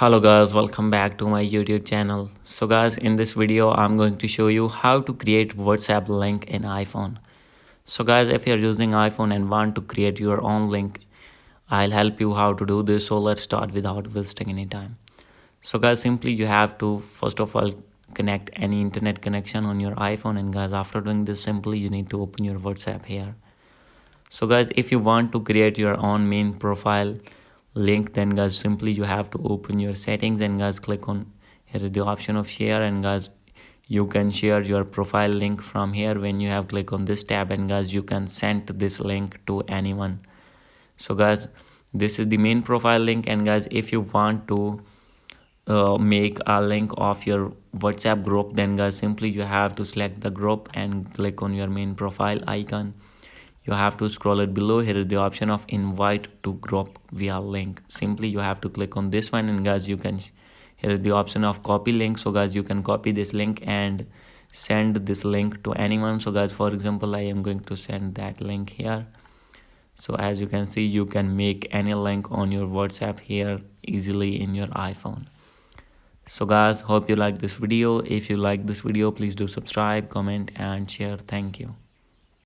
Hello guys, welcome back to my YouTube channel. So guys, in this video I'm going to show you how to create WhatsApp link in iPhone. So guys, if you're using iPhone and want to create your own link, I'll help you how to do this. So let's start without wasting any time. So guys, simply you have to first of all connect any internet connection on your iPhone, and guys, after doing this, simply you need to open your WhatsApp here. So guys, if you want to create your own main profile link, then guys, simply you have to open your settings and guys, click on here is the option of share, and guys, you can share your profile link from here. When you have click on this tab, and guys, you can send this link to anyone. So guys, this is the main profile link, and guys, if you want to make a link of your WhatsApp group, then guys, simply you have to select the group and click on your main profile icon. You have to scroll it below. Here is the option of invite to group via link. Simply you have to click on this one, and guys, you can here is the option of copy link. So guys, you can copy this link and send this link to anyone. So guys, for example, I am going to send that link here. So as you can see, you can make any link on your WhatsApp here easily in your iPhone. So guys, hope you like this video. If you like this video, please do subscribe, comment and share. Thank you.